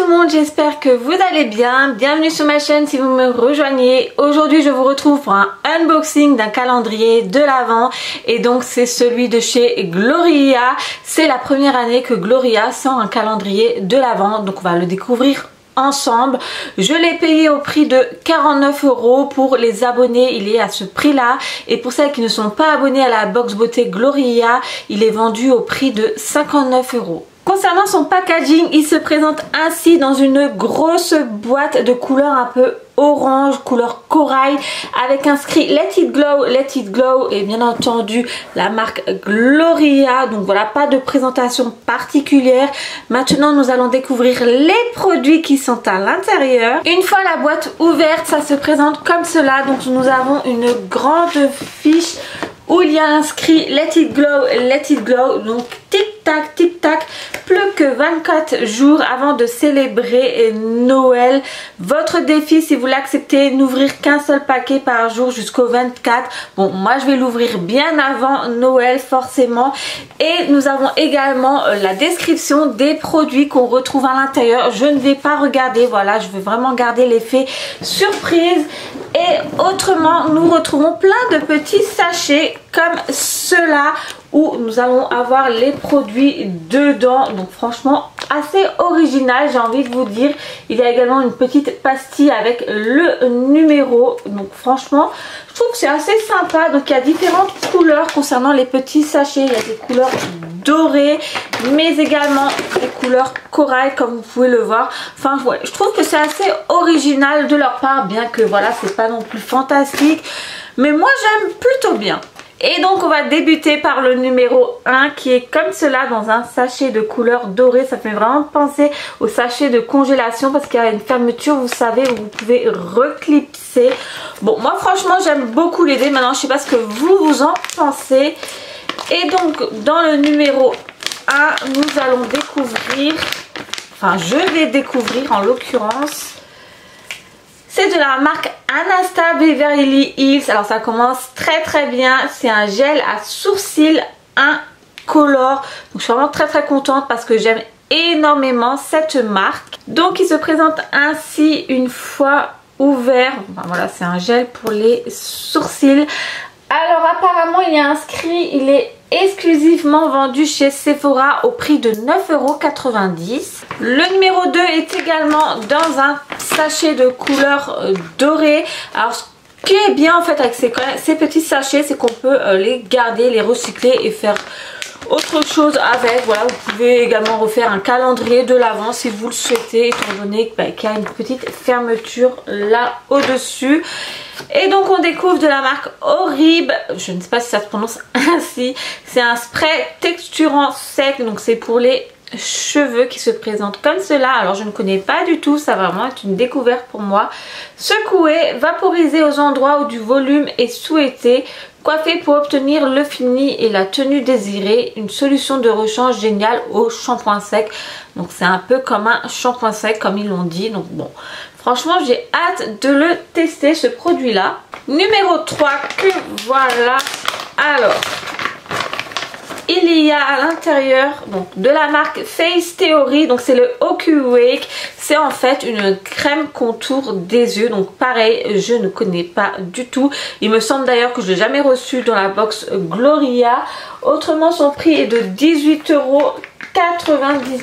tout le monde, j'espère que vous allez bien. Bienvenue sur ma chaîne si vous me rejoignez. Aujourd'hui je vous retrouve pour un unboxing d'un calendrier de l'Avent. Et donc c'est celui de chez Gloria. C'est la première année que Gloria sort un calendrier de l'Avent. Donc on va le découvrir ensemble. Je l'ai payé au prix de 49 € pour les abonnés, il est à ce prix là, et pour celles qui ne sont pas abonnées à la box beauté Gloria, il est vendu au prix de 59 €. Concernant son packaging, il se présente ainsi dans une grosse boîte de couleur un peu orange, couleur corail, avec inscrit Let It Glow et bien entendu la marque Gloria. Donc voilà, pas de présentation particulière. Maintenant nous allons découvrir les produits qui sont à l'intérieur. Une fois la boîte ouverte, ça se présente comme cela. Donc nous avons une grande fiche où il y a inscrit Let It Glow, donc tic tac, plus que 24 jours avant de célébrer Noël. Votre défi, si vous l'acceptez, n'ouvrir qu'un seul paquet par jour jusqu'au 24. Bon, moi je vais l'ouvrir bien avant Noël forcément. Et nous avons également la description des produits qu'on retrouve à l'intérieur. Je ne vais pas regarder, voilà, je veux vraiment garder l'effet surprise. Et autrement, nous retrouvons plein de petits sachets comme ceux-là où nous allons avoir les produits dedans. Donc franchement assez original, j'ai envie de vous dire. Il y a également une petite pastille avec le numéro. Donc franchement je trouve que c'est assez sympa. Donc il y a différentes couleurs concernant les petits sachets. Il y a des couleurs dorées mais également des couleurs corail comme vous pouvez le voir. Enfin ouais, je trouve que c'est assez original de leur part, bien que voilà, c'est pas non plus fantastique, mais moi j'aime plutôt bien. Et donc on va débuter par le numéro 1 qui est comme cela dans un sachet de couleur dorée. Ça fait vraiment penser au sachet de congélation parce qu'il y a une fermeture, vous savez, où vous pouvez reclipser. Bon, moi franchement j'aime beaucoup l'idée. Maintenant je sais pas ce que vous en pensez. Et donc dans le numéro 1 nous allons découvrir, enfin je vais découvrir en l'occurrence, c'est de la marque Anastasia Beverly Hills. Alors ça commence très bien. C'est un gel à sourcils incolore. Donc je suis vraiment très contente parce que j'aime énormément cette marque. Donc il se présente ainsi une fois ouvert. Enfin, voilà, c'est un gel pour les sourcils. Alors apparemment il y a inscrit, il est exclusivement vendu chez Sephora au prix de 9,90 €. Le numéro 2 est également dans un sachet de couleur dorée. Alors ce qui est bien en fait avec ces petits sachets, c'est qu'on peut les garder, les recycler et faire autre chose avec. Voilà, vous pouvez également refaire un calendrier de l'Avent si vous le souhaitez, étant donné qu'il y a une petite fermeture là au dessus. Et donc on découvre de la marque Horrible, je ne sais pas si ça se prononce ainsi. C'est un spray texturant sec, donc c'est pour les cheveux, qui se présente comme cela. Alors je ne connais pas du tout, ça va vraiment être une découverte pour moi. Secouer, vaporiser aux endroits où du volume est souhaité, coiffer pour obtenir le fini et la tenue désirée. Une solution de rechange géniale au shampoing sec. Donc c'est un peu comme un shampoing sec comme ils l'ont dit. Donc bon, franchement j'ai hâte de le tester ce produit là. Numéro 3 que voilà. Alors il y a à l'intérieur donc de la marque Face Theory, donc c'est le Oku Wake. C'est en fait une crème contour des yeux. Donc pareil, je ne connais pas du tout. Il me semble d'ailleurs que je l'ai jamais reçu dans la box Gloria. Autrement son prix est de 18,99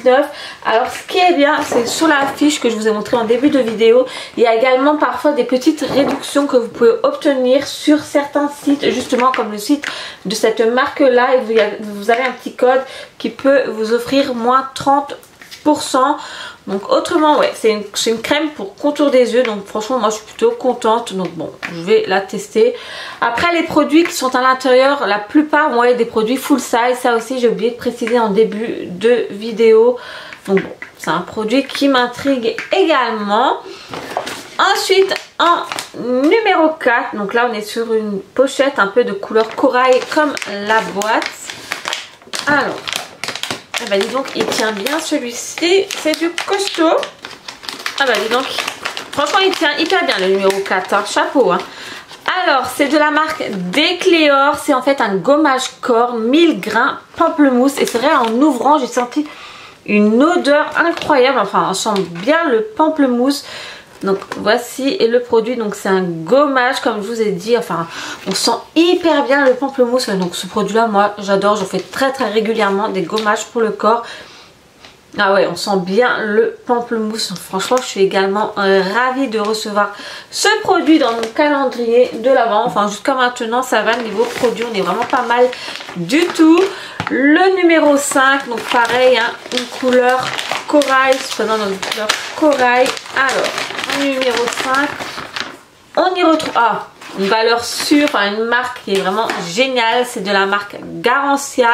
€. Alors ce qui est bien, c'est sur la fiche que je vous ai montré en début de vidéo, il y a également parfois des petites réductions que vous pouvez obtenir sur certains sites, justement comme le site de cette marque là, et vous avez un petit code qui peut vous offrir moins 30%. Donc autrement ouais, c'est une crème pour contour des yeux. Donc franchement moi je suis plutôt contente. Donc bon, je vais la tester. Après les produits qui sont à l'intérieur, la plupart vont être des produits full size. Ça aussi j'ai oublié de préciser en début de vidéo. Donc bon, c'est un produit qui m'intrigue également. Ensuite en numéro 4, donc là on est sur une pochette un peu de couleur corail comme la boîte. Alors ah bah dis donc, il tient bien celui-ci, c'est du costaud. Ah bah dis donc, franchement il tient hyper bien le numéro 4, hein. Chapeau hein. Alors c'est de la marque Decléor, c'est en fait un gommage corps 1000 grains pamplemousse. Et c'est vrai, en ouvrant j'ai senti une odeur incroyable. Enfin, on sent bien le pamplemousse. Donc voici le produit, donc c'est un gommage comme je vous ai dit, enfin on sent hyper bien le pamplemousse. Donc ce produit là moi j'adore, je fais très régulièrement des gommages pour le corps. Ah ouais, on sent bien le pamplemousse. Franchement, je suis également ravie de recevoir ce produit dans mon calendrier de l'Avent. Enfin, jusqu'à maintenant, ça va. Niveau produit, on est vraiment pas mal du tout. Le numéro 5, donc pareil, hein, une couleur corail. Cependant, dans une couleur corail. Alors, numéro 5, on y retrouve... Ah, une valeur sûre, enfin une marque qui est vraiment géniale, c'est de la marque Garancia.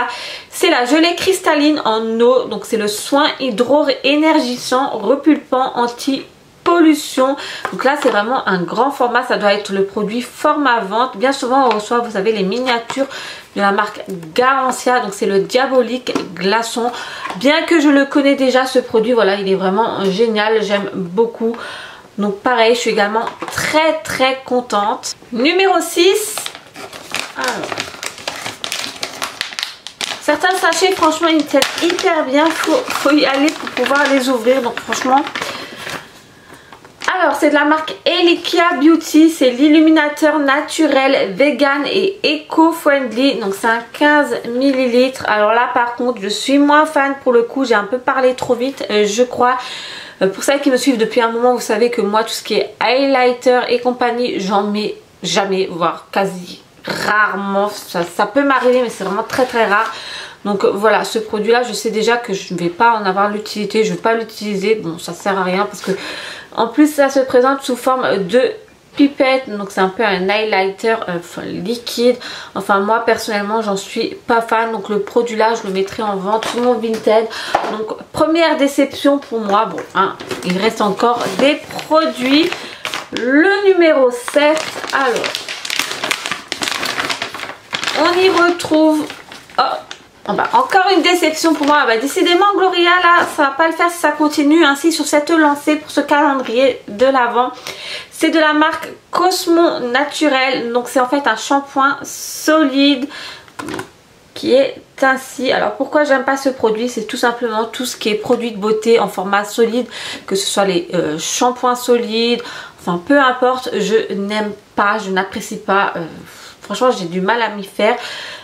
C'est la gelée cristalline en eau, donc c'est le soin hydro-énergisant, repulpant, anti-pollution. Donc là c'est vraiment un grand format, ça doit être le produit format vente. Bien souvent on reçoit, vous savez, les miniatures de la marque Garancia, donc c'est le diabolique glaçon. Bien que je le connais déjà ce produit, voilà, il est vraiment génial, j'aime beaucoup. Donc pareil, je suis également très contente. Numéro 6. Alors, certains sachets, franchement, ils tiennent hyper bien. Faut y aller pour pouvoir les ouvrir. Donc franchement. Alors, c'est de la marque Elikia Beauty. C'est l'illuminateur naturel, vegan et éco-friendly. Donc c'est un 15 ml. Alors là, par contre, je suis moins fan pour le coup. J'ai un peu parlé trop vite, je crois. Pour celles qui me suivent depuis un moment, vous savez que moi tout ce qui est highlighter et compagnie, j'en mets jamais, voire quasi rarement. Ça peut m'arriver mais c'est vraiment très rare. Donc voilà, ce produit là je sais déjà que je ne vais pas en avoir l'utilité, je ne vais pas l'utiliser. Bon, ça sert à rien parce que en plus ça se présente sous forme de pipette, donc c'est un peu un highlighter liquide. Enfin moi personnellement j'en suis pas fan, donc le produit là je le mettrai en vente sur mon Vinted. Donc première déception pour moi. Bon hein, il reste encore des produits. Le numéro 7, alors on y retrouve encore une déception pour moi. Décidément Gloria là ça va pas le faire si ça continue ainsi sur cette lancée pour ce calendrier de l'Avent. C'est de la marque Cosmo Naturel, donc c'est en fait un shampoing solide qui est ainsi. Alors pourquoi j'aime pas ce produit, c'est tout simplement tout ce qui est produit de beauté en format solide, que ce soit les shampoings solides, enfin peu importe, je n'aime pas, je n'apprécie pas, franchement j'ai du mal à m'y faire.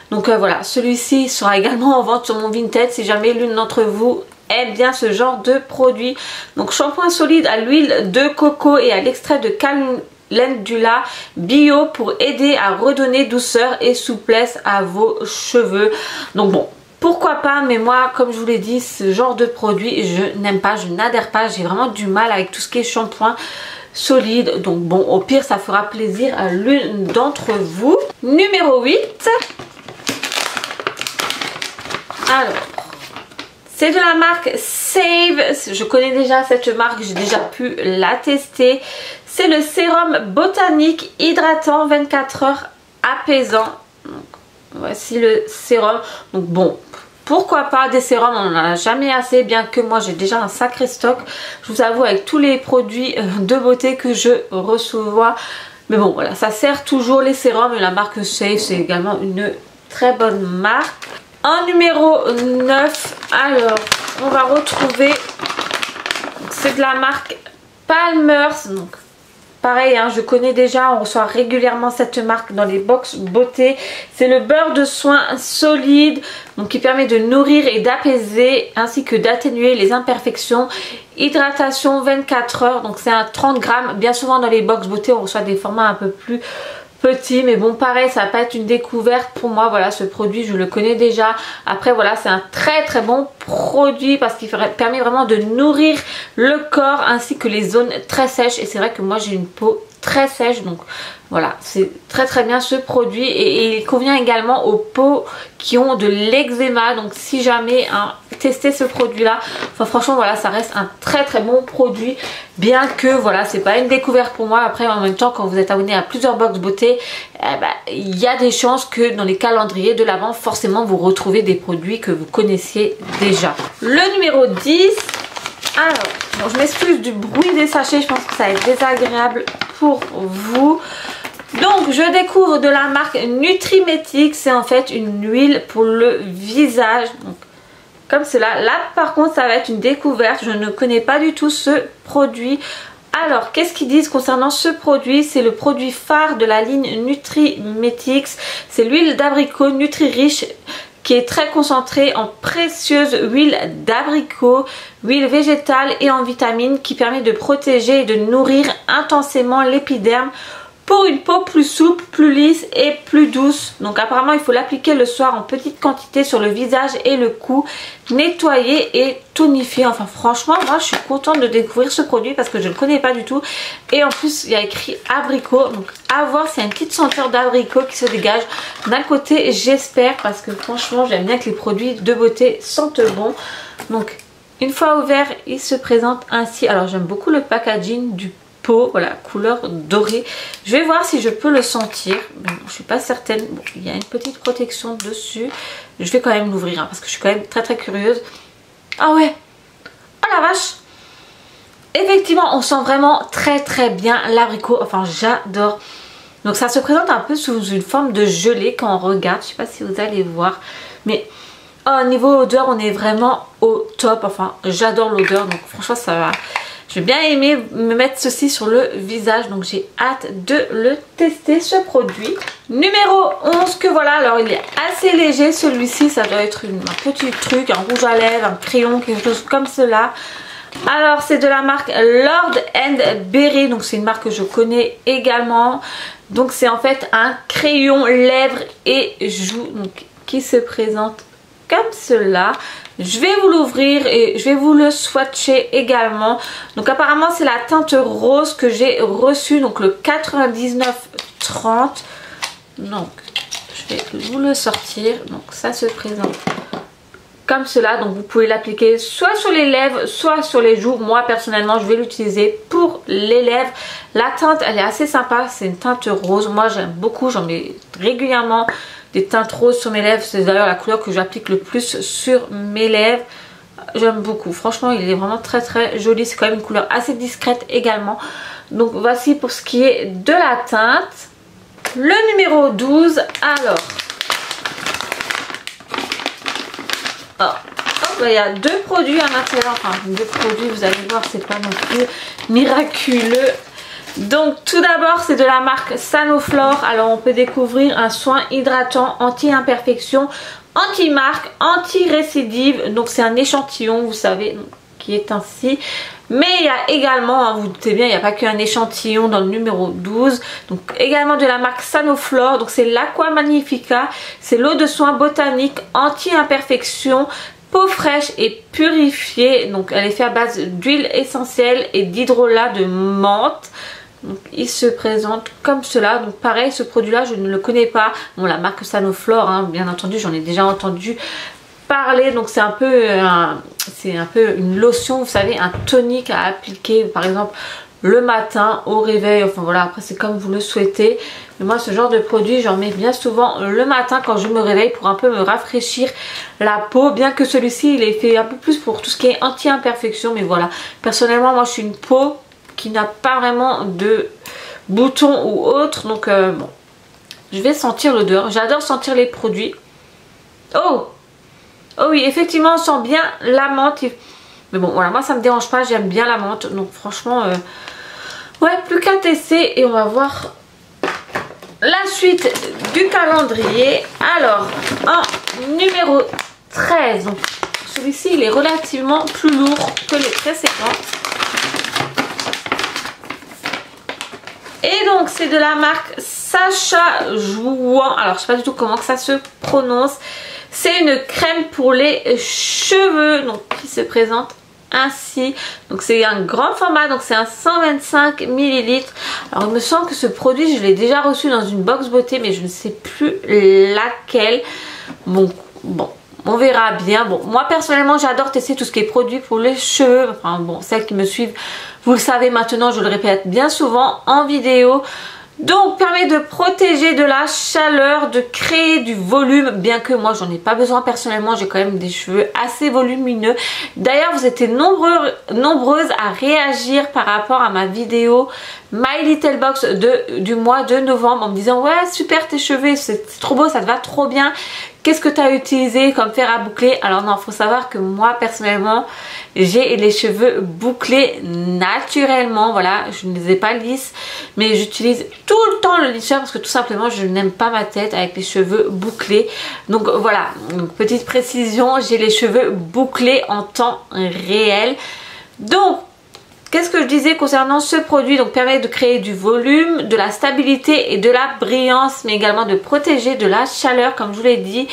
Donc voilà, celui-ci sera également en vente sur mon Vinted si jamais l'une d'entre vous aime bien ce genre de produit. Donc shampoing solide à l'huile de coco et à l'extrait de calendula bio pour aider à redonner douceur et souplesse à vos cheveux. Donc bon, pourquoi pas, mais moi comme je vous l'ai dit, ce genre de produit je n'aime pas, je n'adhère pas, j'ai vraiment du mal avec tout ce qui est shampoing solide. Donc bon, au pire ça fera plaisir à l'une d'entre vous. Numéro 8. Alors, c'est de la marque Save. Je connais déjà cette marque, j'ai déjà pu la tester. C'est le sérum botanique hydratant 24 heures apaisant. Donc, voici le sérum. Donc bon, pourquoi pas, des sérums, on n'en a jamais assez, bien que moi j'ai déjà un sacré stock. Je vous avoue, avec tous les produits de beauté que je reçois. Mais bon, voilà, ça sert toujours les sérums. Et la marque Save, c'est également une très bonne marque. En numéro 9, alors on va retrouver, c'est de la marque Palmer's, donc pareil hein, je connais déjà, on reçoit régulièrement cette marque dans les box beauté. C'est le beurre de soin solide, donc qui permet de nourrir et d'apaiser ainsi que d'atténuer les imperfections. Hydratation 24 heures, donc c'est un 30 grammes. Bien souvent dans les box beauté on reçoit des formats un peu plus petit, mais bon pareil ça va pas être une découverte pour moi. Voilà, ce produit je le connais déjà. Après voilà, c'est un très bon produit parce qu'il permet vraiment de nourrir le corps ainsi que les zones très sèches, et c'est vrai que moi j'ai une peau très sèche, donc voilà, c'est très bien ce produit, et il convient également aux peaux qui ont de l'eczéma. Donc si jamais testez ce produit là, enfin franchement voilà, ça reste un très bon produit, bien que voilà c'est pas une découverte pour moi. Après en même temps, quand vous êtes abonné à plusieurs box beauté, il y a des chances que dans les calendriers de l'Avent forcément vous retrouvez des produits que vous connaissiez déjà. Le numéro 10. Alors, bon, je m'excuse du bruit des sachets, je pense que ça va être désagréable pour vous. Donc, je découvre de la marque Nutrimétique. C'est en fait une huile pour le visage. Donc, comme cela. Là par contre ça va être une découverte, je ne connais pas du tout ce produit. Alors qu'est-ce qu'ils disent concernant ce produit? C'est le produit phare de la ligne Nutrimetics. C'est l'huile d'abricot Nutri-Riche qui est très concentrée en précieuse huile d'abricot, huile végétale et en vitamines qui permet de protéger et de nourrir intensément l'épiderme pour une peau plus souple, plus lisse et plus douce. Donc apparemment il faut l'appliquer le soir en petite quantité sur le visage et le cou, nettoyer et tonifier. Enfin franchement moi je suis contente de découvrir ce produit parce que je ne le connais pas du tout. Et en plus il y a écrit abricot, donc à voir s'il y a une petite senteur d'abricot qui se dégage. D'un côté j'espère, parce que franchement j'aime bien que les produits de beauté sentent bon. Donc une fois ouvert il se présente ainsi. Alors j'aime beaucoup le packaging du pot, voilà, couleur dorée. Je vais voir si je peux le sentir. Bon, je suis pas certaine. Bon, il y a une petite protection dessus. Je vais quand même l'ouvrir hein, parce que je suis quand même très curieuse. Ah ouais. Oh la vache. Effectivement, on sent vraiment très bien l'abricot. Enfin, j'adore. Donc ça se présente un peu sous une forme de gelée quand on regarde. Je sais pas si vous allez voir. Mais oh, niveau odeur, on est vraiment au top. Enfin, j'adore l'odeur. Donc franchement, ça va. J'ai bien aimé me mettre ceci sur le visage, donc j'ai hâte de le tester ce produit. Numéro 11 que voilà, alors il est assez léger celui-ci, ça doit être un petit truc, un rouge à lèvres, un crayon, quelque chose comme cela. Alors c'est de la marque Lord & Berry, donc c'est une marque que je connais également. Donc c'est en fait un crayon lèvres et joues donc, qui se présente comme cela. Je vais vous l'ouvrir et je vais vous le swatcher également. Donc apparemment c'est la teinte rose que j'ai reçue, donc le 99-30. Donc je vais vous le sortir. Donc ça se présente comme cela. Donc vous pouvez l'appliquer soit sur les lèvres, soit sur les joues. Moi personnellement je vais l'utiliser pour les lèvres. La teinte elle est assez sympa, c'est une teinte rose. Moi j'aime beaucoup, j'en mets régulièrement des teintes roses sur mes lèvres. C'est d'ailleurs la couleur que j'applique le plus sur mes lèvres. J'aime beaucoup, franchement il est vraiment très joli. C'est quand même une couleur assez discrète également. Donc voici pour ce qui est de la teinte. Le numéro 12, alors il y a deux produits à l'intérieur. Enfin deux produits, vous allez voir, c'est pas non plus miraculeux. Donc tout d'abord c'est de la marque Sanoflore. Alors on peut découvrir un soin hydratant anti-imperfection, anti-marque, anti-récidive. Donc c'est un échantillon, vous savez, qui est ainsi. Mais il y a également, hein, vous doutez bien, il n'y a pas qu'un échantillon dans le numéro 12. Donc également de la marque Sanoflore. Donc c'est l'Aqua Magnifica. C'est l'eau de soin botanique anti-imperfection, peau fraîche et purifiée. Donc elle est faite à base d'huile essentielle et d'hydrolat de menthe. Donc il se présente comme cela. Donc pareil, ce produit là je ne le connais pas. Bon, la marque Sanoflore, hein, bien entendu j'en ai déjà entendu parler. Donc c'est un peu une lotion, vous savez, un tonique à appliquer par exemple le matin au réveil. Enfin voilà, après c'est comme vous le souhaitez. Mais moi ce genre de produit j'en mets bien souvent le matin quand je me réveille pour un peu me rafraîchir la peau. Bien que celui-ci il est fait un peu plus pour tout ce qui est anti-imperfection. Mais voilà, personnellement moi je suis une peau qui n'a pas vraiment de boutons ou autre. Donc bon, je vais sentir l'odeur. J'adore sentir les produits. Oh oui, effectivement on sent bien la menthe. Mais bon voilà, moi ça me dérange pas, j'aime bien la menthe. Donc franchement ouais, plus qu'à tester. Et on va voir la suite du calendrier. Alors en numéro 13, donc celui-ci il est relativement plus lourd que les précédents. Et donc c'est de la marque Sacha Jouan. Alors je sais pas du tout comment que ça se prononce. C'est une crème pour les cheveux, donc qui se présente ainsi. Donc c'est un grand format, donc c'est un 125 ml. Alors il me semble que ce produit je l'ai déjà reçu dans une box beauté, mais je ne sais plus laquelle. Bon, on verra bien. Bon, moi personnellement j'adore tester tout ce qui est produit pour les cheveux. Enfin bon, celles qui me suivent, vous le savez maintenant, je le répète bien souvent en vidéo. Donc permet de protéger de la chaleur, de créer du volume, bien que moi j'en ai pas besoin personnellement, j'ai quand même des cheveux assez volumineux. D'ailleurs vous étiez nombreuses à réagir par rapport à ma vidéo My Little Box du mois de novembre en me disant ouais super tes cheveux, c'est trop beau, ça te va trop bien. qu'est-ce que tu as utilisé comme fer à boucler? Alors non, il faut savoir que moi personnellement, j'ai les cheveux bouclés naturellement, voilà, je ne les ai pas lisses, mais j'utilise tout le temps le lisseur parce que tout simplement je n'aime pas ma tête avec les cheveux bouclés. Donc voilà, donc, petite précision, j'ai les cheveux bouclés en temps réel. Donc qu'est-ce que je disais concernant ce produit? Donc permet de créer du volume, de la stabilité et de la brillance, mais également de protéger de la chaleur comme je vous l'ai dit.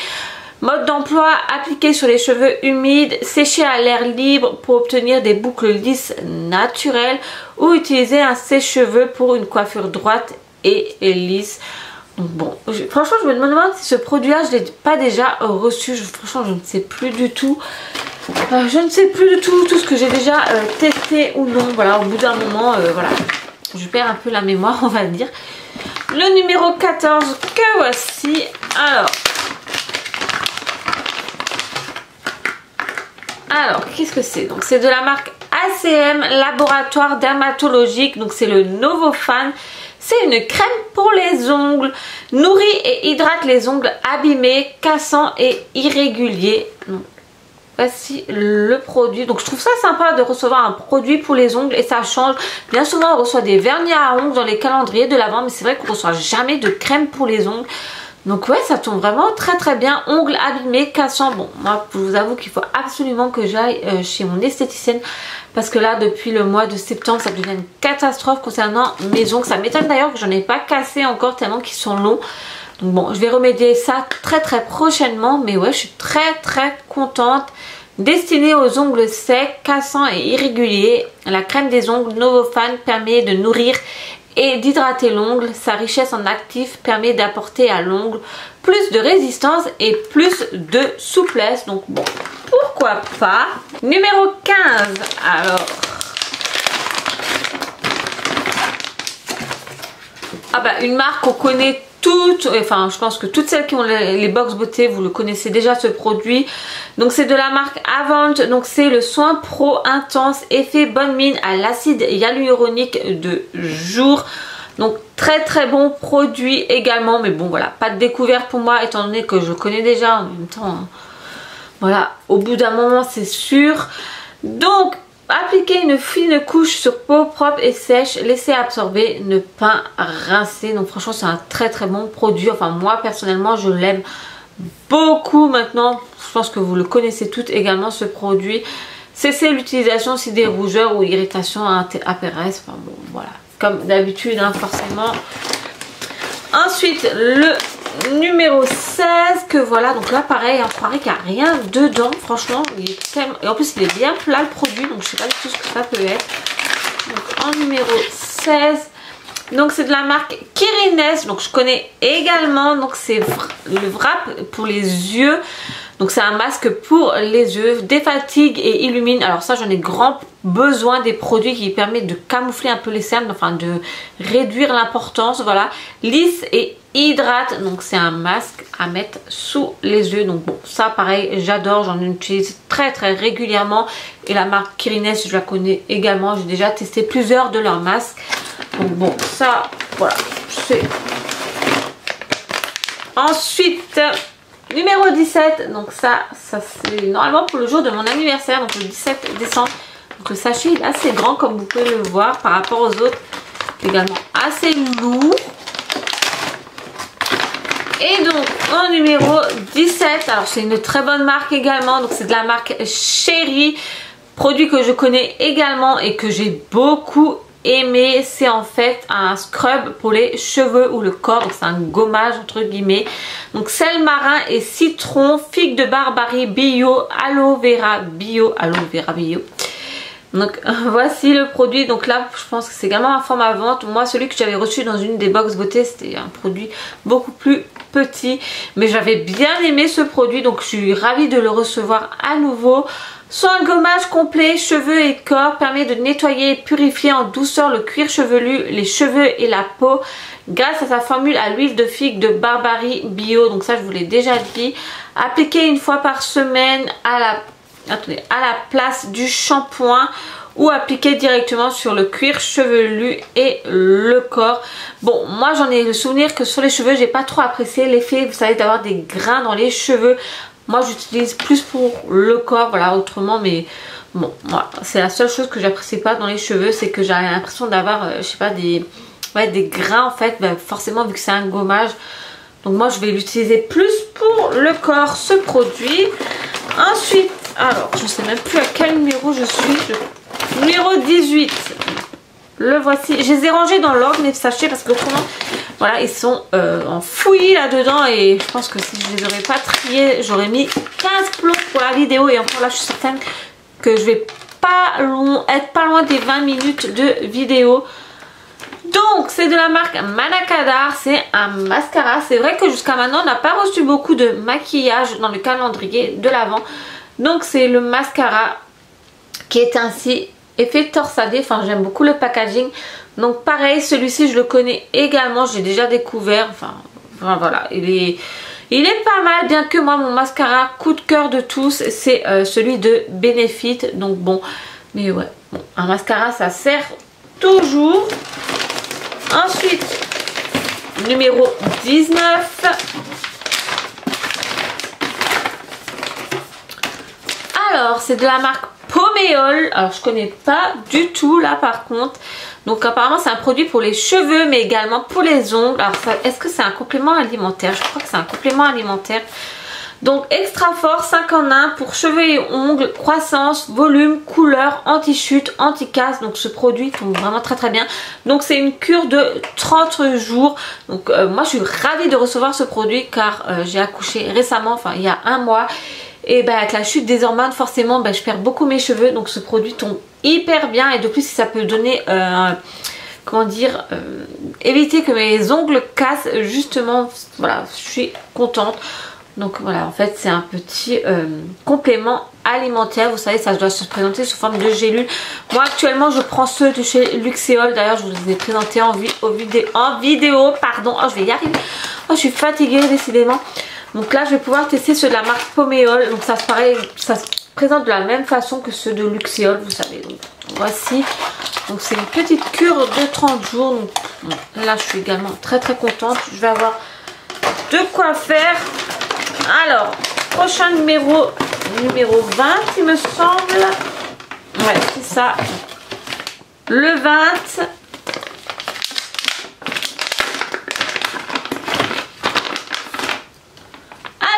Mode d'emploi, appliquer sur les cheveux humides, sécher à l'air libre pour obtenir des boucles lisses naturelles ou utiliser un sèche-cheveux pour une coiffure droite et lisse. Donc bon, franchement je me demande si ce produit là je ne l'ai pas déjà reçu, franchement je ne sais plus du tout. Je ne sais plus du tout ce que j'ai déjà testé ou non. Voilà, au bout d'un moment, voilà, je perds un peu la mémoire, on va dire. Le numéro 14 que voici. Alors qu'est-ce que c'est? Donc c'est de la marque ACM, laboratoire dermatologique. Donc c'est le Novofan. C'est une crème pour les ongles. Nourrit et hydrate les ongles abîmés, cassants et irréguliers. Donc, voici le produit. Donc je trouve ça sympa de recevoir un produit pour les ongles et ça change. Bien souvent on reçoit des vernis à ongles dans les calendriers de l'Avent, mais c'est vrai qu'on ne reçoit jamais de crème pour les ongles. Donc ouais, ça tombe vraiment très bien. Ongles abîmés, cassants. Bon, moi je vous avoue qu'il faut absolument que j'aille chez mon esthéticienne parce que là depuis le mois de septembre ça devient une catastrophe concernant mes ongles. Ça m'étonne d'ailleurs que j'en ai pas cassé encore tellement qu'ils sont longs. Donc bon, je vais remédier ça très prochainement. Mais ouais, je suis très contente. Destinée aux ongles secs, cassants et irréguliers, la crème des ongles Novofan permet de nourrir et d'hydrater l'ongle. Sa richesse en actifs permet d'apporter à l'ongle plus de résistance et plus de souplesse. Donc bon, pourquoi pas. Numéro 15. Alors, ah bah une marque qu'on connaît toutes, enfin je pense que toutes celles qui ont les box beauté, vous le connaissez déjà ce produit. Donc c'est de la marque Avant. Donc c'est le soin pro intense effet bonne mine à l'acide hyaluronique de jour. Donc très bon produit également, mais bon voilà, pas de découverte pour moi étant donné que je connais déjà en même temps, hein. Voilà, au bout d'un moment c'est sûr. Donc appliquer une fine couche sur peau propre et sèche, laisser absorber, ne pas rincer. Donc franchement c'est un très bon produit. Enfin moi personnellement je l'aime beaucoup maintenant. Je pense que vous le connaissez toutes également ce produit. Cessez l'utilisation si des rougeurs ou irritations apparaissent. Enfin bon voilà, comme d'habitude hein, forcément. Ensuite le numéro 16 que voilà, donc là pareil on croirait qu'il n'y a rien dedans, franchement il est tellement... et en plus il est bien plat le produit, donc je sais pas du tout ce que ça peut être. Donc en numéro 16, donc c'est de la marque Kirines, donc je connais également. Donc c'est le wrap pour les yeux. Donc c'est un masque pour les yeux, défatigue et illumine. Alors ça j'en ai grand besoin, des produits qui permettent de camoufler un peu les cernes, enfin de réduire l'importance, voilà. Lisse et hydrate, donc c'est un masque à mettre sous les yeux. Donc bon, ça pareil j'adore, j'en utilise très régulièrement. Et la marque Kirines je la connais également, j'ai déjà testé plusieurs de leurs masques. Donc bon, ça voilà, c'est... Ensuite... Numéro 17, donc ça c'est normalement pour le jour de mon anniversaire, donc le 17 décembre. Donc le sachet il est assez grand comme vous pouvez le voir par rapport aux autres, également assez lourd. Et donc en numéro 17, alors c'est une très bonne marque également, donc c'est de la marque Chérie, produit que je connais également et que j'ai beaucoup aimé. C'est en fait un scrub pour les cheveux ou le corps, donc c'est un gommage entre guillemets. Donc sel marin et citron, figue de Barbarie bio, aloe vera bio. Donc voici le produit. Donc là je pense que c'est également un format vente. Moi celui que j'avais reçu dans une des box beauté c'était un produit beaucoup plus petit, mais j'avais bien aimé ce produit, donc je suis ravie de le recevoir à nouveau. Soin gommage complet cheveux et corps, permet de nettoyer et purifier en douceur le cuir chevelu, les cheveux et la peau grâce à sa formule à l'huile de figue de Barbarie bio. Donc ça je vous l'ai déjà dit. Appliqué une fois par semaine à la place du shampoing ou appliquer directement sur le cuir chevelu et le corps. Bon, moi j'en ai le souvenir que sur les cheveux j'ai pas trop apprécié l'effet, vous savez, d'avoir des grains dans les cheveux. Moi j'utilise plus pour le corps, voilà, autrement, mais bon, moi c'est la seule chose que j'apprécie pas dans les cheveux, c'est que j'ai l'impression d'avoir, je sais pas, des grains en fait, forcément vu que c'est un gommage. Donc moi je vais l'utiliser plus pour le corps, ce produit. Ensuite, alors je ne sais même plus à quel numéro je suis. Numéro 18. Le voici. Je les ai rangés dans l'ordre, mais sachez, parce que autrement, voilà, ils sont en fouillis là-dedans. Et je pense que si je les aurais pas triés, j'aurais mis 15 plombs pour la vidéo. Et encore là, je suis certaine que je vais être pas loin des 20 minutes de vidéo. Donc c'est de la marque Manakadar, c'est un mascara. C'est vrai que jusqu'à maintenant on n'a pas reçu beaucoup de maquillage dans le calendrier de l'Avent. Donc c'est le mascara qui est ainsi effet torsadé. Enfin j'aime beaucoup le packaging. Donc pareil, celui-ci je le connais également, j'ai déjà découvert. Enfin voilà, il est pas mal, bien que moi mon mascara coup de cœur de tous c'est celui de Benefit. Donc bon, mais ouais, bon, un mascara ça sert toujours. Ensuite, numéro 19. Alors, c'est de la marque Poméol. Alors, je connais pas du tout là par contre. Donc, apparemment, c'est un produit pour les cheveux, mais également pour les ongles. Alors, est-ce que c'est un complément alimentaire? Je crois que c'est un complément alimentaire. Donc extra fort 5 en 1 pour cheveux et ongles, croissance, volume, couleur, anti-chute, anti-casse. Donc ce produit tombe vraiment très très bien. Donc c'est une cure de 30 jours. Donc moi je suis ravie de recevoir ce produit car j'ai accouché récemment, enfin il y a un mois. Et avec la chute des hormones forcément je perds beaucoup mes cheveux. Donc ce produit tombe hyper bien et de plus ça peut donner... comment dire, éviter que mes ongles cassent justement. Voilà, je suis contente. Donc voilà, en fait c'est un petit complément alimentaire. Vous savez, ça doit se présenter sous forme de gélule. Moi actuellement je prends ceux de chez Luxéol. D'ailleurs je vous les ai présentés en vidéo. Pardon, oh je vais y arriver. Oh je suis fatiguée décidément. Donc là je vais pouvoir tester ceux de la marque Poméol. Donc ça se présente de la même façon que ceux de Luxéol, vous savez. Donc voici. Donc c'est une petite cure de 30 jours. Donc, bon, là je suis également très très contente. Je vais avoir de quoi faire. Alors, prochain numéro 20 il me semble. Ouais, c'est ça. Le 20.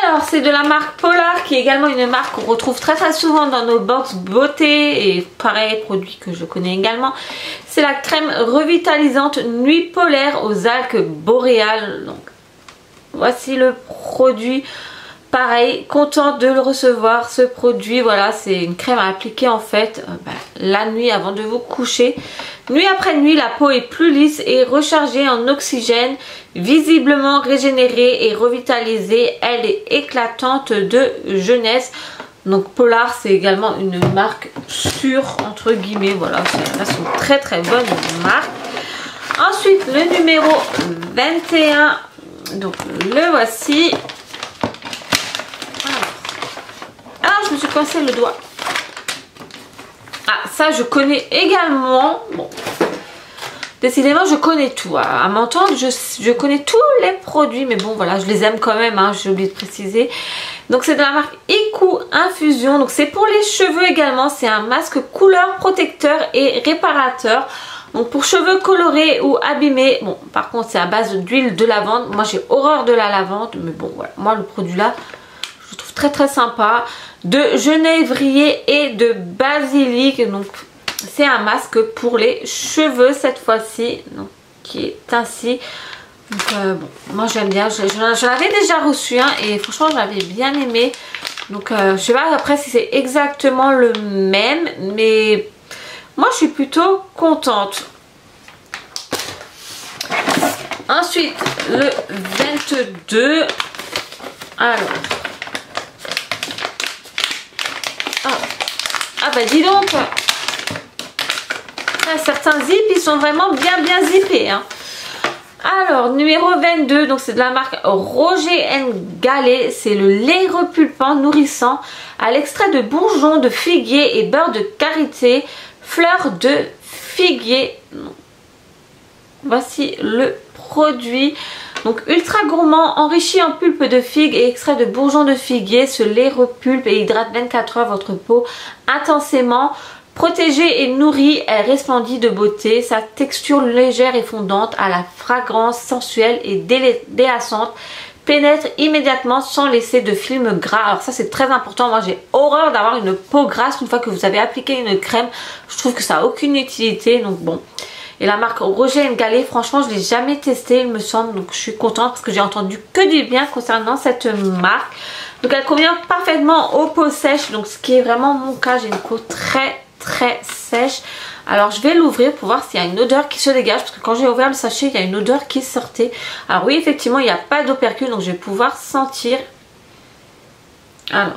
Alors, c'est de la marque Polar, qui est également une marque qu'on retrouve très très souvent dans nos box beauté. Et pareil, produit que je connais également. C'est la crème revitalisante Nuit Polaire aux algues boréales. Donc, voici le produit. Pareil, contente de le recevoir ce produit. Voilà, c'est une crème à appliquer en fait la nuit avant de vous coucher. Nuit après nuit, la peau est plus lisse et rechargée en oxygène, visiblement régénérée et revitalisée. Elle est éclatante de jeunesse. Donc Polar, c'est également une marque sûre entre guillemets. Voilà, c'est une très très bonne marque. Ensuite, le numéro 21. Donc le voici. Je me suis coincé le doigt. Ah, ça je connais également. Bon, décidément je connais tout. À m'entendre, je connais tous les produits, mais bon voilà, je les aime quand même, hein, j'ai oublié de préciser. Donc c'est de la marque Iku Infusion. Donc c'est pour les cheveux également. C'est un masque couleur protecteur et réparateur. Donc pour cheveux colorés ou abîmés. Bon, par contre c'est à base d'huile de lavande. Moi j'ai horreur de la lavande, mais bon voilà, moi le produit là je le trouve très très sympa. De genévrier et de basilic. Donc c'est un masque pour les cheveux cette fois-ci, qui est ainsi. Donc bon, moi j'aime bien. J'en avais déjà reçu un et franchement j'avais bien aimé. Donc je sais pas après si c'est exactement le même, mais moi je suis plutôt contente. Ensuite le 22. Alors. Ah bah dis donc, certains zips ils sont vraiment bien zippés, hein. Alors numéro 22, donc c'est de la marque Roger & Gallet. C'est le lait repulpant nourrissant à l'extrait de bourgeons de figuier et beurre de karité, fleur de figuier. Voici le produit. Donc ultra gourmand, enrichi en pulpe de figue et extrait de bourgeons de figuier. Ce lait repulpe et hydrate 24 heures votre peau intensément. Protégée et nourrie, elle resplendit de beauté. Sa texture légère et fondante a la fragrance sensuelle et délassante. Pénètre immédiatement sans laisser de film gras. Alors ça c'est très important. Moi j'ai horreur d'avoir une peau grasse une fois que vous avez appliqué une crème. Je trouve que ça n'a aucune utilité. Donc bon. Et la marque Roger & Gallet, franchement je ne l'ai jamais testé il me semble. Donc je suis contente parce que j'ai entendu que du bien concernant cette marque. Donc elle convient parfaitement aux peaux sèches. Donc ce qui est vraiment mon cas, j'ai une peau très sèche. Alors je vais l'ouvrir pour voir s'il y a une odeur qui se dégage. Parce que quand j'ai ouvert le sachet, il y a une odeur qui sortait. Alors oui effectivement il n'y a pas d'opercule. Donc je vais pouvoir sentir. Alors.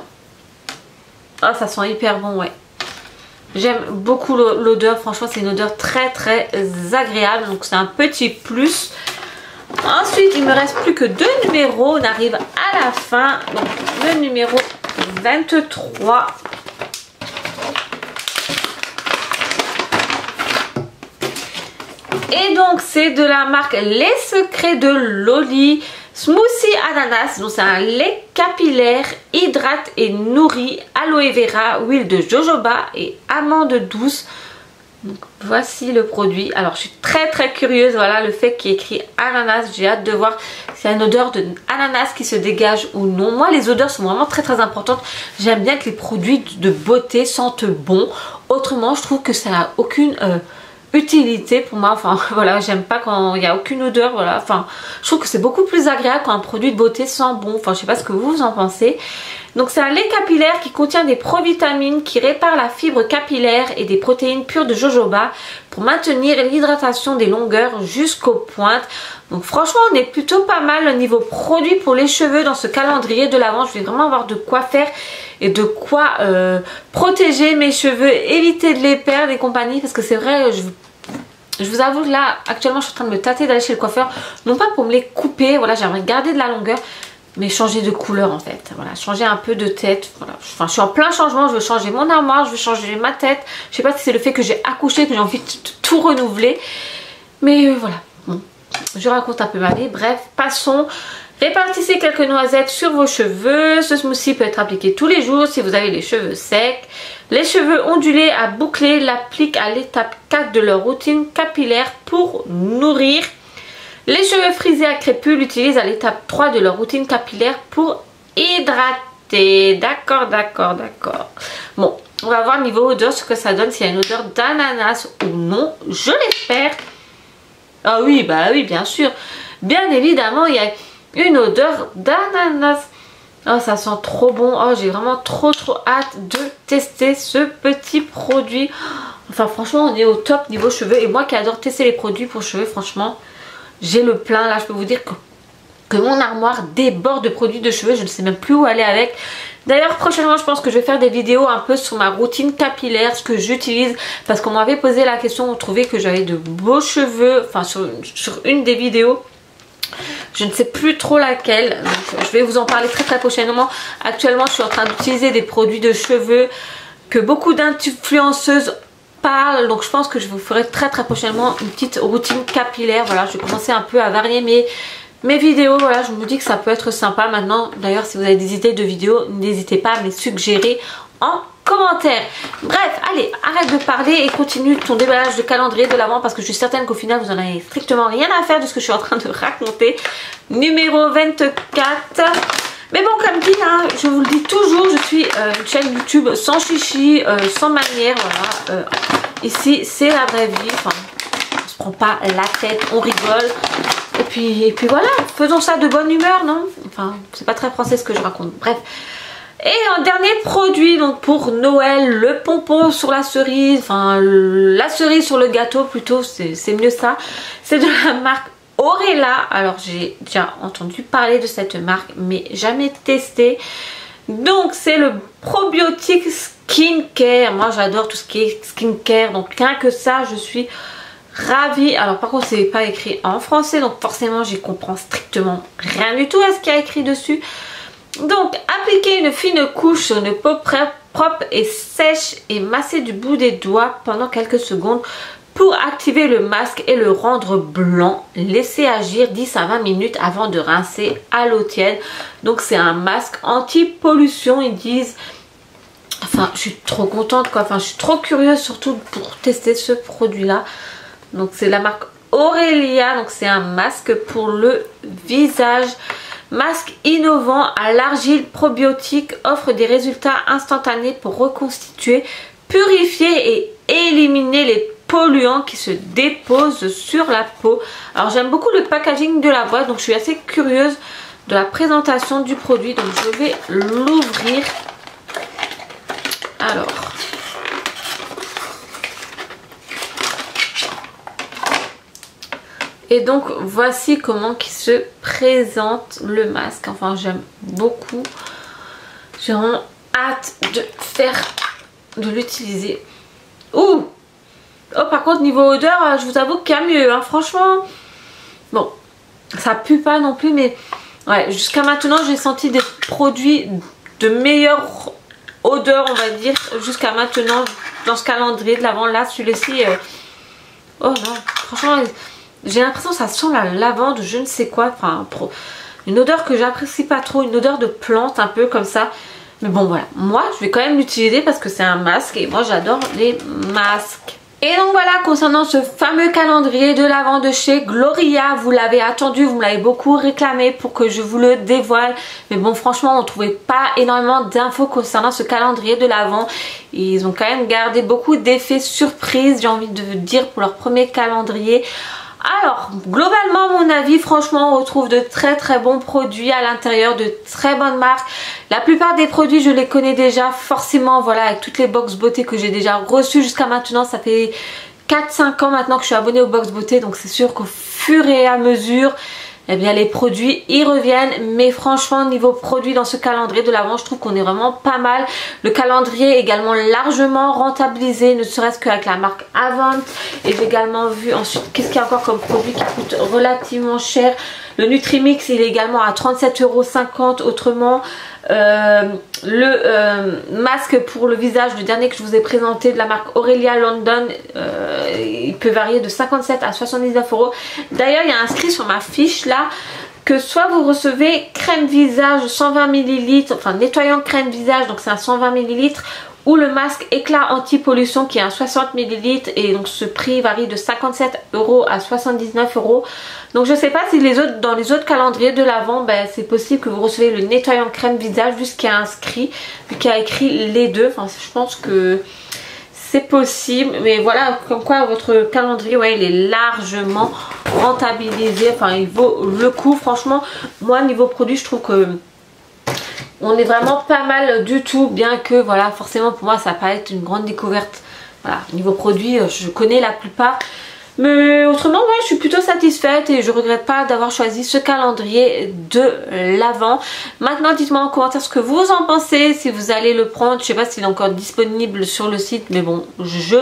Ah ça sent hyper bon ouais. J'aime beaucoup l'odeur, franchement c'est une odeur très agréable, donc c'est un petit plus. Ensuite il me reste plus que 2 numéros, on arrive à la fin. Donc le numéro 23. Et donc c'est de la marque Les Secrets de Loli. Smoothie ananas, donc c'est un lait capillaire, hydrate et nourrit, aloe vera, huile de jojoba et amande douce. Donc voici le produit. Alors je suis très curieuse, voilà le fait qu'il y ait écrit ananas, j'ai hâte de voir s'il y a une odeur de ananas qui se dégage ou non. Moi les odeurs sont vraiment très importantes. J'aime bien que les produits de beauté sentent bon. Autrement je trouve que ça n'a aucune utilité pour moi, enfin voilà, j'aime pas quand il n'y a aucune odeur, voilà, enfin je trouve que c'est beaucoup plus agréable quand un produit de beauté sent bon, enfin je sais pas ce que vous en pensez. Donc c'est un lait capillaire qui contient des provitamines qui réparent la fibre capillaire et des protéines pures de jojoba pour maintenir l'hydratation des longueurs jusqu'aux pointes. Donc franchement on est plutôt pas mal au niveau produit pour les cheveux dans ce calendrier de l'Avent. Je vais vraiment avoir de quoi faire et de quoi protéger mes cheveux, éviter de les perdre et compagnie, parce que c'est vrai je vous avoue que là actuellement je suis en train de me tâter d'aller chez le coiffeur, non pas pour me les couper, voilà, j'aimerais garder de la longueur mais changer de couleur en fait, voilà, changer un peu de tête, voilà. Enfin je suis en plein changement, je veux changer mon armoire, je veux changer ma tête, je sais pas si c'est le fait que j'ai accouché que j'ai envie de tout renouveler, mais voilà, bon, je raconte un peu ma vie, bref, passons. Répartissez quelques noisettes sur vos cheveux. Ce smoothie peut être appliqué tous les jours si vous avez les cheveux secs. Les cheveux ondulés à boucler l'appliquent à l'étape 4 de leur routine capillaire pour nourrir. Les cheveux frisés à crépus l'utilisent à l'étape 3 de leur routine capillaire pour hydrater. D'accord. Bon, on va voir niveau odeur ce que ça donne, s'il y a une odeur d'ananas ou non. Je l'espère. Ah oui, bah oui, bien sûr. Bien évidemment, il y a une odeur d'ananas. Oh ça sent trop bon. Oh j'ai vraiment trop hâte de tester ce petit produit. Enfin franchement on est au top niveau cheveux. Et moi qui adore tester les produits pour cheveux, franchement j'ai le plein. Là je peux vous dire que mon armoire déborde de produits de cheveux. Je ne sais même plus où aller avec. D'ailleurs prochainement je pense que je vais faire des vidéos un peu sur ma routine capillaire, ce que j'utilise, parce qu'on m'avait posé la question, on trouvait que j'avais de beaux cheveux, enfin sur une des vidéos. Je ne sais plus trop laquelle, donc je vais vous en parler très prochainement. Actuellement je suis en train d'utiliser des produits de cheveux que beaucoup d'influenceuses parlent, donc je pense que je vous ferai très prochainement une petite routine capillaire. Voilà, je vais commencer un peu à varier mes vidéos, voilà, je me dis que ça peut être sympa maintenant. D'ailleurs si vous avez des idées de vidéos, n'hésitez pas à me les suggérer en commentaire. Bref, allez, arrête de parler et continue ton déballage de calendrier de l'Avent, parce que je suis certaine qu'au final vous en avez strictement rien à faire de ce que je suis en train de raconter. Numéro 24. Mais bon, comme dit, hein, je vous le dis toujours, je suis une chaîne YouTube sans chichi, sans manière, voilà. Ici c'est la vraie vie, enfin, on se prend pas la tête, on rigole. Et puis voilà, faisons ça de bonne humeur, non? Enfin, c'est pas très français ce que je raconte, bref. Et un dernier produit donc pour Noël, le pompon sur la cerise, enfin la cerise sur le gâteau plutôt, c'est mieux ça. C'est de la marque Orella. Alors j'ai déjà entendu parler de cette marque mais jamais testé. Donc c'est le probiotique skincare. Moi j'adore tout ce qui est skincare, donc rien que ça je suis ravie. Alors par contre c'est pas écrit en français, donc forcément j'y comprends strictement rien du tout à ce qu'il y a écrit dessus. Donc appliquez une fine couche sur une peau propre et sèche et masser du bout des doigts pendant quelques secondes pour activer le masque et le rendre blanc. Laissez agir 10 à 20 minutes avant de rincer à l'eau tiède. Donc c'est un masque anti-pollution, ils disent. Enfin, je suis trop contente quoi. Enfin, je suis trop curieuse surtout pour tester ce produit-là. Donc c'est la marque Aurelia. Donc c'est un masque pour le visage. Masque innovant à l'argile probiotique, offre des résultats instantanés pour reconstituer, purifier et éliminer les polluants qui se déposent sur la peau. Alors j'aime beaucoup le packaging de la boîte, donc je suis assez curieuse de la présentation du produit. Donc je vais l'ouvrir. Alors, et donc voici comment qui se présente le masque. Enfin j'aime beaucoup. J'ai vraiment hâte de l'utiliser. Ouh! Oh par contre niveau odeur je vous avoue qu'il y a mieux hein. Franchement. Bon, ça pue pas non plus mais ouais, jusqu'à maintenant j'ai senti des produits de meilleure odeur on va dire. Jusqu'à maintenant dans ce calendrier de l'Avent là, celui-ci oh non, franchement j'ai l'impression que ça sent la lavande, je ne sais quoi. Enfin, une odeur que j'apprécie pas trop, une odeur de plante un peu comme ça. Mais bon voilà, moi je vais quand même l'utiliser parce que c'est un masque et moi j'adore les masques. Et donc voilà, concernant ce fameux calendrier de l'Avent de chez Gloria, vous l'avez attendu, vous me l'avez beaucoup réclamé pour que je vous le dévoile. Mais bon franchement on ne trouvait pas énormément d'infos concernant ce calendrier de l'Avent. Ils ont quand même gardé beaucoup d'effets surprises, j'ai envie de vous dire, pour leur premier calendrier. Alors, globalement, mon avis, franchement, on retrouve de très bons produits à l'intérieur, de très bonnes marques. La plupart des produits, je les connais déjà, forcément, voilà, avec toutes les box beauté que j'ai déjà reçues jusqu'à maintenant. Ça fait 4-5 ans maintenant que je suis abonnée aux box beauté, donc c'est sûr qu'au fur et à mesure, eh bien les produits y reviennent. Mais franchement niveau produit dans ce calendrier de l'Avent, je trouve qu'on est vraiment pas mal. Le calendrier est également largement rentabilisé, ne serait-ce qu'avec la marque Avon. Et j'ai également vu ensuite qu'est-ce qu'il y a encore comme produit qui coûte relativement cher. Le Nutrimix il est également à 37,50 €. Autrement masque pour le visage, le dernier que je vous ai présenté de la marque Aurelia London, il peut varier de 57 à 79 €. D'ailleurs il y a inscrit sur ma fiche là que soit vous recevez crème visage 120 ml, enfin nettoyant crème visage, donc c'est un 120 ml, ou le masque éclat anti-pollution qui est un 60 ml et donc ce prix varie de 57 € à 79 €. Donc je sais pas si dans les autres calendriers de l'Avent, ben, c'est possible que vous recevez le nettoyant crème visage vu qu'il y a inscrit, vu qu'il y a écrit les deux. Enfin je pense que c'est possible, mais voilà, comme quoi votre calendrier, ouais, il est largement rentabilisé. Enfin il vaut le coup franchement. Moi niveau produit je trouve que on est vraiment pas mal du tout, bien que voilà forcément pour moi ça va pas être une grande découverte. Voilà, niveau produit je connais la plupart, mais autrement ouais, je suis plutôt satisfaite et je regrette pas d'avoir choisi ce calendrier de l'Avent. Maintenant dites-moi en commentaire ce que vous en pensez, si vous allez le prendre. Je sais pas s'il est encore disponible sur le site, mais bon je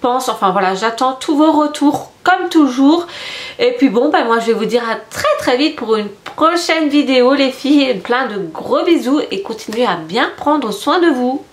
pense, enfin voilà, j'attends tous vos retours comme toujours. Et puis bon ben moi je vais vous dire à très vite pour une prochaine vidéo les filles. Plein de gros bisous et continuez à bien prendre soin de vous.